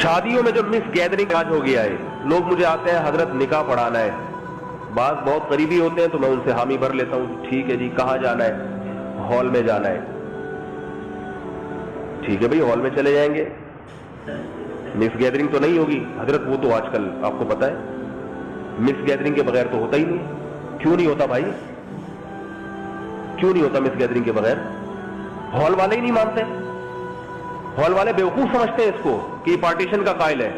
شادیوں میں جو مس گیدرنگ آج ہو گیا ہے، لوگ مجھے آتے ہیں حضرت نکاح پڑھانا ہے، بعض بہت قریبی ہوتے ہیں تو میں ان سے حامی بھر لیتا ہوں، ٹھیک ہے جی کہاں جانا ہے؟ ہال میں جانا ہے، ٹھیک ہے بھائی ہال میں چلے جائیں گے، مس گیدرنگ تو نہیں ہوگی حضرت، وہ تو آج کل آپ کو پتا ہے مس گیدرنگ کے بغیر تو ہوتا ہی نہیں۔ کیوں نہیں ہوتا بھائی، کیوں نہیں ہوتا مس گیدرنگ کے بغیر؟ ہال والے ہی نہیں مانتے، ہال والے بیوقوف سمجھتے ہیں اس کو کہ یہ پارٹیشن کا قائل ہے۔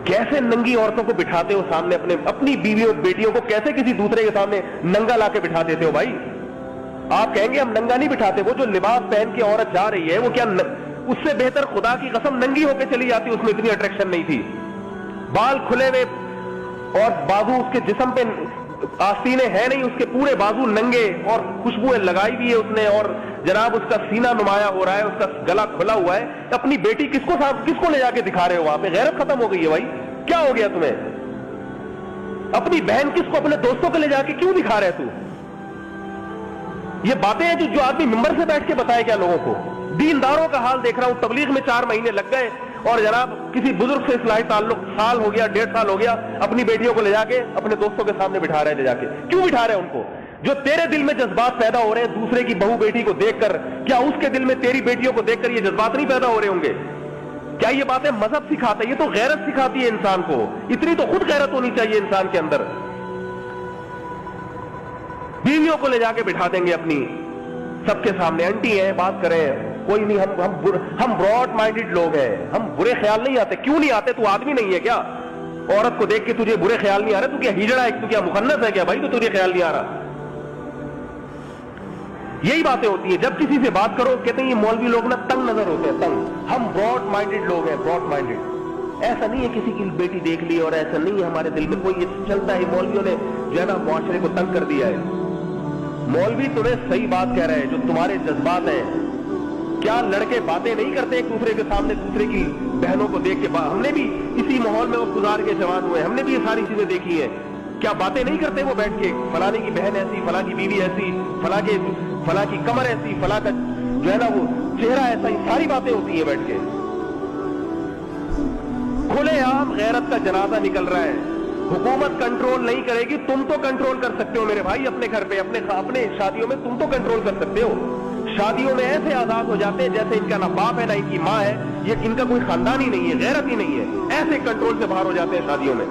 کیسے ننگی عورتوں کو بٹھاتے ہو سامنے، اپنی بیویوں بیٹیوں کو کیسے کسی دوسرے کے سامنے ننگا لا کے بٹھا دیتے ہو بھائی؟ آپ کہیں گے ہم ننگا نہیں بٹھاتے، وہ جو لباس پہن کے عورت جا رہی ہے وہ کیا اس سے بہتر خدا کی قسم ننگی ہو کے چلی جاتی، اس میں اتنی اٹریکشن نہیں تھی، بال کھلے ہوئے اور بازو اس کے جسم پہ آستینے ہیں نہیں، اس کے پورے بازو ننگے اور خوشبوئیں لگائی ہوئی ہے اس نے، اور جناب اس کا سینہ نمایاں ہو رہا ہے، اس کا گلا کھلا ہوا ہے۔ اپنی بیٹی کس کو لے جا کے دکھا رہے ہو وہاں پہ؟ غیرت ختم ہو گئی ہے بھائی، کیا ہو گیا تمہیں؟ اپنی بہن کس کو اپنے دوستوں کو لے جا کے کیوں دکھا رہے تو؟ یہ باتیں ہیں جو آدمی ممبر سے بیٹھ کے بتائے کیا لوگوں کو؟ دینداروں کا حال دیکھ رہا ہوں، تبلیغ میں 4 مہینے لگ گئے اور جناب کسی بزرگ سے اصلاحی تعلق سال ہو گیا، 1.5 سال ہو گیا، اپنی بیٹیوں کو لے جا کے اپنے دوستوں کے سامنے بٹھا رہے ہیں، لے جا کے کیوں بٹھا رہے ہیں ان کو؟ جو تیرے دل میں جذبات پیدا ہو رہے ہیں دوسرے کی بہو بیٹی کو دیکھ کر، کیا اس کے دل میں تیری بیٹیوں کو دیکھ کر یہ جذبات نہیں پیدا ہو رہے ہوں گے؟ کیا یہ باتیں مذہب سکھاتا ہے؟ یہ تو غیرت سکھاتی ہے انسان کو، اتنی تو خود غیرت ہونی چاہیے انسان کے اندر۔ بیویوں کو لے جا کے بٹھا دیں گے اپنی سب کے سامنے، انٹی ہیں بات کریں، کوئی نہیں، ہم براڈ مائنڈڈ لوگ ہیں، ہم برے خیال نہیں آتے۔ کیوں نہیں آتے؟ تو آدمی نہیں ہے کیا؟ عورت کو دیکھ کے تجھے برے خیال نہیں آ رہا؟ تو کیا ہجڑا ہے؟ تو کیا مخنث ہے کیا بھائی تو تجھے خیال نہیں آ رہا؟ یہی باتیں ہوتی ہیں جب کسی سے بات کرو، کہتے ہیں یہ مولوی لوگ نا تنگ نظر ہوتے ہیں، تنگ، ہم براڈ مائنڈڈ لوگ ہیں، براڈ مائنڈڈ۔ ایسا نہیں ہے کسی کی بیٹی دیکھ لی اور ایسا نہیں ہے ہمارے دل میں کوئی، یہ چلتا ہے، مولویوں نے جو ہے نا معاشرے کو تنگ کر دیا ہے۔ مولوی تمہیں صحیح بات کہہ رہے ہیں، جو تمہارے جذبات ہیں، کیا لڑکے باتیں نہیں کرتے ایک دوسرے کے سامنے دوسرے کی بہنوں کو دیکھ کے؟ ہم نے بھی اسی ماحول میں وہ گزار کے جوان ہوئے، ہم نے بھی یہ ساری چیزیں دیکھی ہیں، کیا باتیں نہیں کرتے وہ بیٹھ کے؟ فلاں کی بہن ایسی، فلاں کی بیوی ایسی، فلاں کی کمر ایسی، فلاں کا جو ہے نا وہ چہرہ ایسا، یہ ساری باتیں ہوتی ہیں بیٹھ کے۔ کھلے عام غیرت کا جنازہ نکل رہا ہے، حکومت کنٹرول نہیں کرے گی، تم تو کنٹرول کر سکتے ہو میرے بھائی، اپنے گھر پہ اپنے شادیوں میں تم تو کنٹرول کر سکتے ہو۔ شادیوں میں ایسے آزاد ہو جاتے ہیں جیسے ان کا نہ باپ ہے نہ ان کی ماں ہے، یہ ان کا کوئی خاندان ہی نہیں ہے، غیرت ہی نہیں ہے، ایسے کنٹرول سے باہر ہو جاتے ہیں شادیوں میں۔